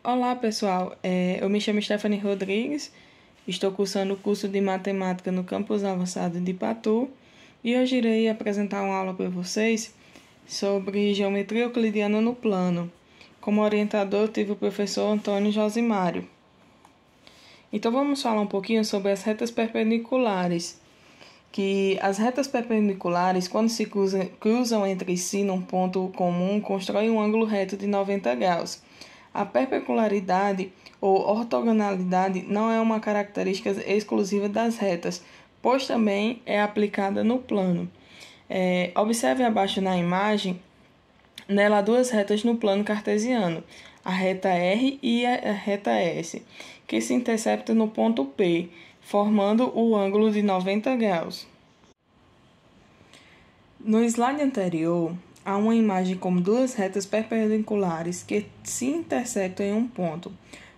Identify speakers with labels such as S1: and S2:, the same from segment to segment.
S1: Olá, pessoal. Eu me chamo Stephanie Rodrigues, estou cursando o curso de Matemática no Campus Avançado de Patu e hoje irei apresentar uma aula para vocês sobre geometria euclidiana no plano. Como orientador, tive o professor Antônio Josimário. Então, vamos falar um pouquinho sobre as retas perpendiculares. Que as retas perpendiculares, quando se cruzam entre si num ponto comum, constroem um ângulo reto de 90 graus. A perpendicularidade ou ortogonalidade não é uma característica exclusiva das retas, pois também é aplicada no plano. Observe abaixo na imagem, nela há duas retas no plano cartesiano, a reta R e a reta S, que se interceptam no ponto P, formando o ângulo de 90 graus. No slide anterior, há uma imagem com duas retas perpendiculares que se intersectam em um ponto,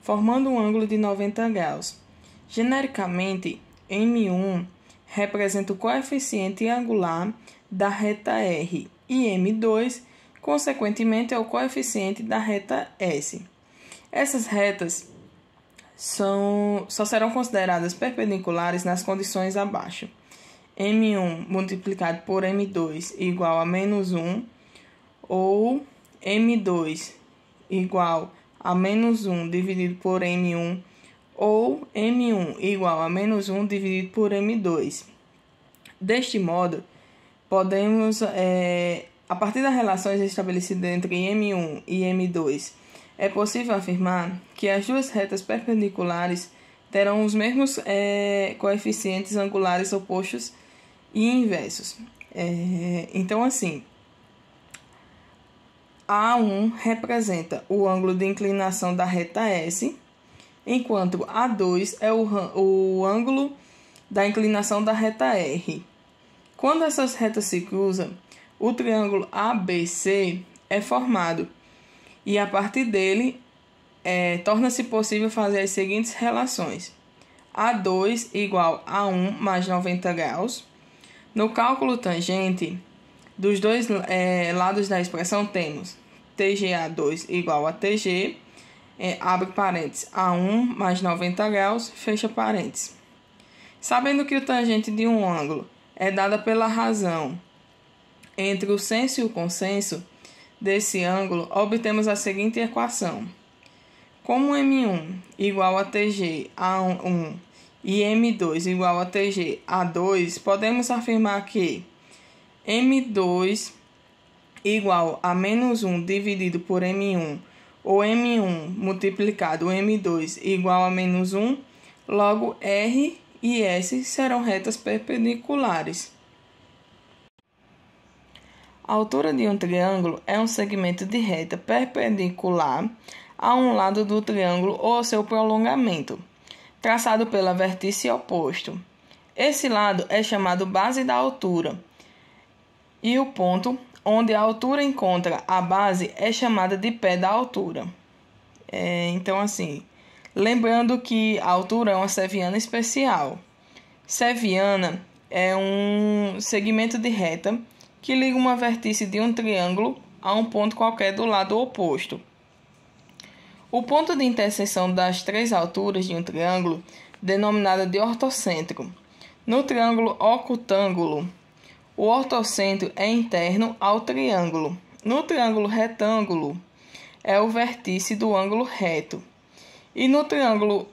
S1: formando um ângulo de 90 graus. Genericamente, M1 representa o coeficiente angular da reta R e M2, consequentemente, é o coeficiente da reta S. Essas retas só serão consideradas perpendiculares nas condições abaixo. M1 multiplicado por M2 igual a menos 1, ou M2 igual a menos 1 dividido por M1, ou M1 igual a menos 1 dividido por M2. Deste modo, podemos, a partir das relações estabelecidas entre M1 e M2, é possível afirmar que as duas retas perpendiculares terão os mesmos coeficientes angulares opostos e inversos. Então, assim, A1 representa o ângulo de inclinação da reta S, enquanto A2 é o ângulo da inclinação da reta R. Quando essas retas se cruzam, o triângulo ABC é formado, e a partir dele torna-se possível fazer as seguintes relações. A2 igual a 1 mais 90 graus. No cálculo tangente, dos dois lados da expressão temos TGA2 igual a TG, abre parênteses, A1 mais 90 graus, fecha parênteses. Sabendo que o tangente de um ângulo é dada pela razão entre o senso e o consenso desse ângulo, obtemos a seguinte equação. Como M1 igual a TG A1 e M2 igual a TG A2, podemos afirmar que M2 igual a menos 1 dividido por M1, ou M1 multiplicado M2 igual a menos 1, logo R e S serão retas perpendiculares. A altura de um triângulo é um segmento de reta perpendicular a um lado do triângulo ou seu prolongamento, traçado pela vértice oposto. Esse lado é chamado base da altura, e o ponto onde a altura encontra a base é chamada de pé da altura. Então, assim, lembrando que a altura é uma seviana especial. Seviana é um segmento de reta que liga uma vértice de um triângulo a um ponto qualquer do lado oposto. O ponto de interseção das três alturas de um triângulo, denominado de ortocentro. No triângulo ocutângulo, o ortocentro é interno ao triângulo. No triângulo retângulo, é o vértice do ângulo reto. E no triângulo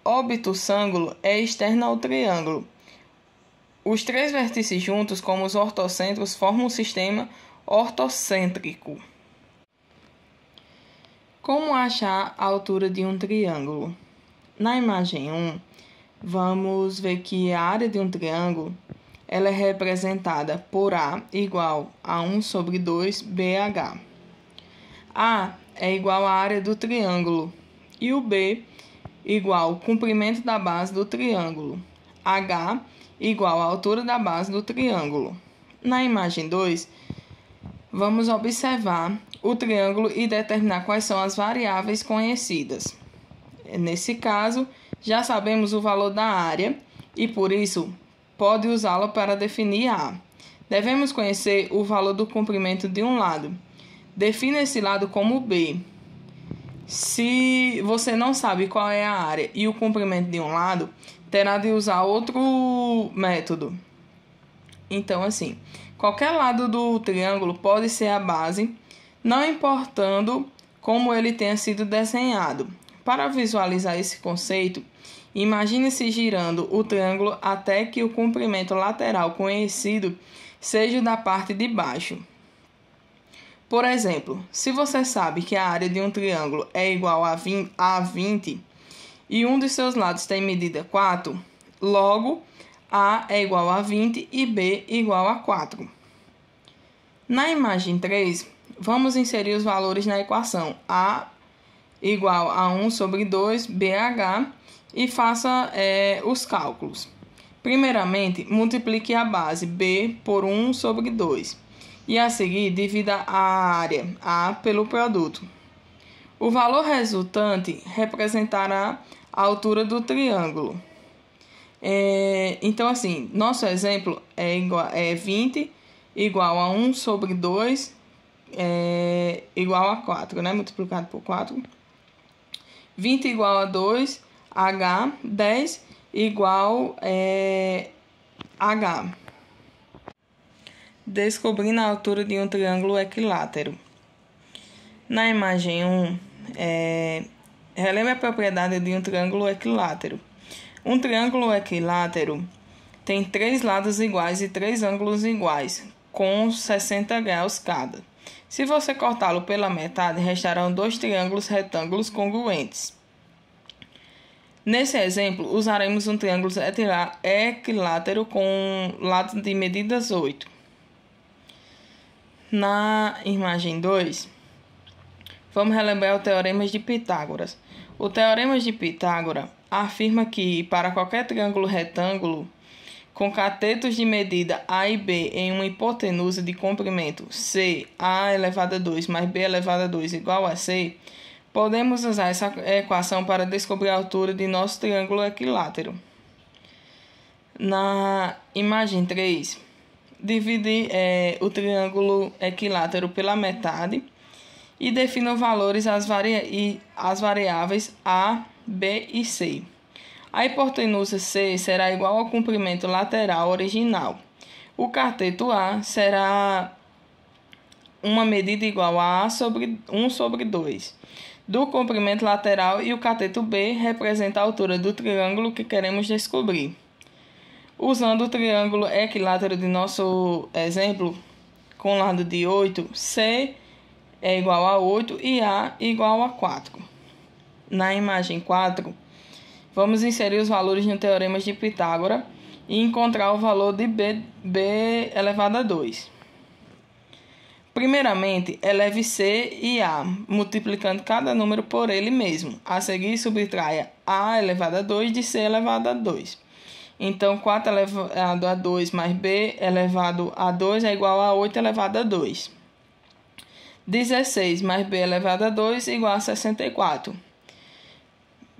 S1: obtusângulo, é externo ao triângulo. Os três vértices juntos, como os ortocentros, formam um sistema ortocêntrico. Como achar a altura de um triângulo? Na imagem 1, vamos ver que a área de um triângulo ela é representada por A igual a 1 sobre 2 BH. A é igual à área do triângulo e o B igual ao comprimento da base do triângulo. H igual à altura da base do triângulo. Na imagem 2, vamos observar o triângulo e determinar quais são as variáveis conhecidas. Nesse caso, já sabemos o valor da área e, por isso, pode usá-la para definir A. Devemos conhecer o valor do comprimento de um lado. Defina esse lado como B. Se você não sabe qual é a área e o comprimento de um lado, terá de usar outro método. Então, assim, qualquer lado do triângulo pode ser a base, não importando como ele tenha sido desenhado. Para visualizar esse conceito, imagine-se girando o triângulo até que o comprimento lateral conhecido seja o da parte de baixo. Por exemplo, se você sabe que a área de um triângulo é igual a 20 e um de seus lados tem medida 4, logo A é igual a 20 e B igual a 4. Na imagem 3, vamos inserir os valores na equação A igual a 1 sobre 2 BH e faça os cálculos. Primeiramente, multiplique a base B por 1 sobre 2 e a seguir divida a área A pelo produto. O valor resultante representará a altura do triângulo. Então, assim, nosso exemplo é 20 igual a 1 sobre 2 igual a 4, né? Multiplicado por 4. 20 igual a 2, H, 10 igual H. Descobrindo a altura de um triângulo equilátero. Na imagem 1, relembre a propriedade de um triângulo equilátero. Um triângulo equilátero tem 3 lados iguais e 3 ângulos iguais, com 60 graus cada. Se você cortá-lo pela metade, restarão 2 triângulos retângulos congruentes. Nesse exemplo, usaremos um triângulo equilátero com lado de medidas 8. Na imagem 2, vamos relembrar o Teorema de Pitágoras. O Teorema de Pitágoras afirma que, para qualquer triângulo retângulo com catetos de medida A e B em uma hipotenusa de comprimento C, A elevado a 2 mais B elevado a 2 igual a C, podemos usar essa equação para descobrir a altura de nosso triângulo equilátero. Na imagem 3, divide o triângulo equilátero pela metade e defina os valores as variáveis A, B e C. A hipotenusa C será igual ao comprimento lateral original. O cateto A será uma medida igual a 1 sobre 2 do comprimento lateral e o cateto B representa a altura do triângulo que queremos descobrir. Usando o triângulo equilátero de nosso exemplo, com lado de 8, C é igual a 8 e A igual a 4. Na imagem 4, vamos inserir os valores no Teorema de Pitágoras e encontrar o valor de B elevado a 2. Primeiramente, eleve C e A, multiplicando cada número por ele mesmo. A seguir, subtraia A elevado a 2 de C elevado a 2. Então, 4 elevado a 2 mais B elevado a 2 é igual a 8 elevado a 2. 16 mais B elevado a 2 é igual a 64.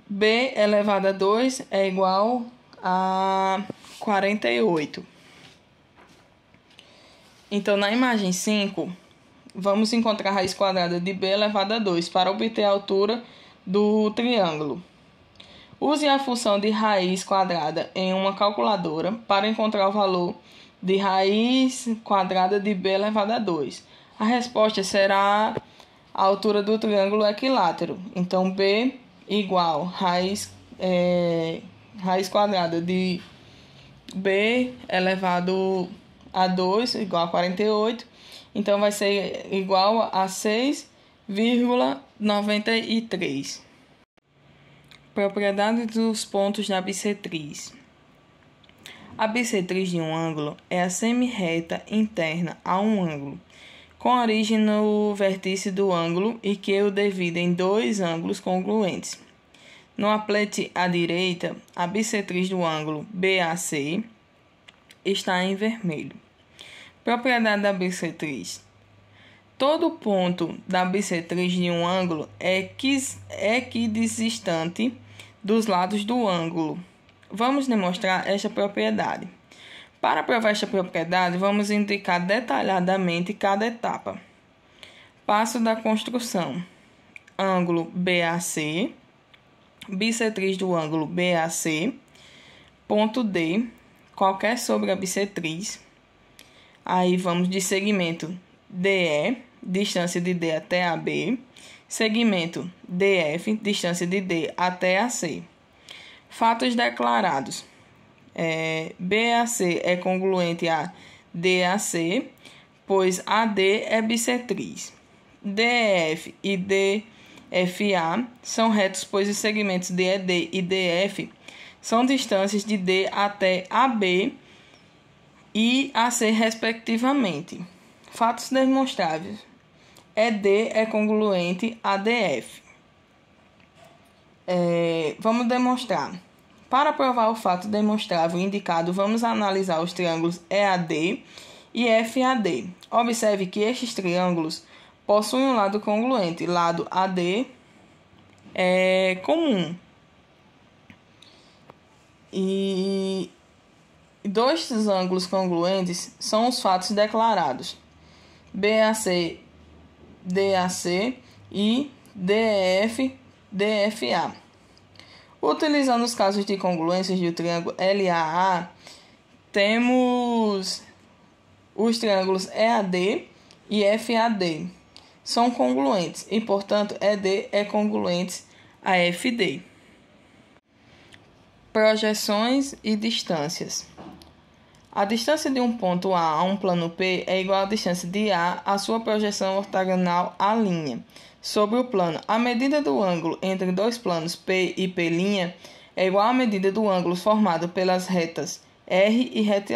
S1: B elevado a 2 é igual a 48. Então, na imagem 5, vamos encontrar a raiz quadrada de B elevado a 2 para obter a altura do triângulo. Use a função de raiz quadrada em uma calculadora para encontrar o valor de raiz quadrada de B elevado a 2. A resposta será a altura do triângulo equilátero. Então, B igual raiz quadrada de B elevado a 2 igual a 48. Então, vai ser igual a 6,93. Propriedade dos pontos da bissetriz. A bissetriz de um ângulo é a semirreta interna a um ângulo, com origem no vértice do ângulo e que o divide em 2 ângulos congruentes. No aplete à direita, a bissetriz do ângulo BAC está em vermelho. Propriedade da bissetriz. Todo ponto da bissetriz de um ângulo é equidistante dos lados do ângulo. Vamos demonstrar esta propriedade. Para provar esta propriedade, vamos indicar detalhadamente cada etapa. Passo da construção. ângulo BAC, bissetriz do ângulo BAC, ponto D, qualquer sobre a bissetriz. Aí vamos de segmento DE, distância de D até AB, segmento DF, distância de D até AC. Fatos declarados. BAC é congruente a DAC, pois AD é bissetriz. DEF e DFA são retos, pois os segmentos DED e DF são distâncias de D até AB e AC, respectivamente. Fatos demonstráveis. ED é congruente a DF. Vamos demonstrar. Para provar o fato demonstrável indicado, vamos analisar os triângulos EAD e FAD. Observe que estes triângulos possuem um lado congruente. Lado AD é comum. E dois dos ângulos congruentes são os fatos declarados. BAC, DAC e DEF, DFA. Utilizando os casos de congruências do triângulo LAA, temos os triângulos EAD e FAD. São congruentes e, portanto, ED é congruente a FD. Projeções e distâncias. A distância de um ponto A a um plano P é igual à distância de A à sua projeção ortogonal à linha sobre o plano. A medida do ângulo entre dois planos P e P' é igual à medida do ângulo formado pelas retas R e reta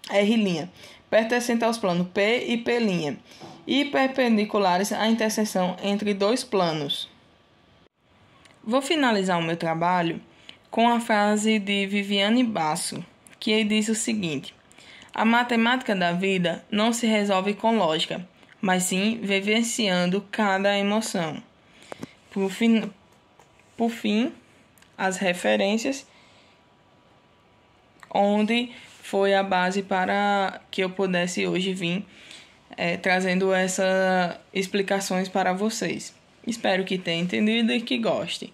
S1: R', pertencente aos planos P e P' e perpendiculares à interseção entre dois planos. Vou finalizar o meu trabalho com a frase de Viviane Basso, que diz o seguinte: a matemática da vida não se resolve com lógica, mas sim vivenciando cada emoção. Por fim, as referências, onde foi a base para que eu pudesse hoje vir trazendo essas explicações para vocês. Espero que tenham entendido e que gostem.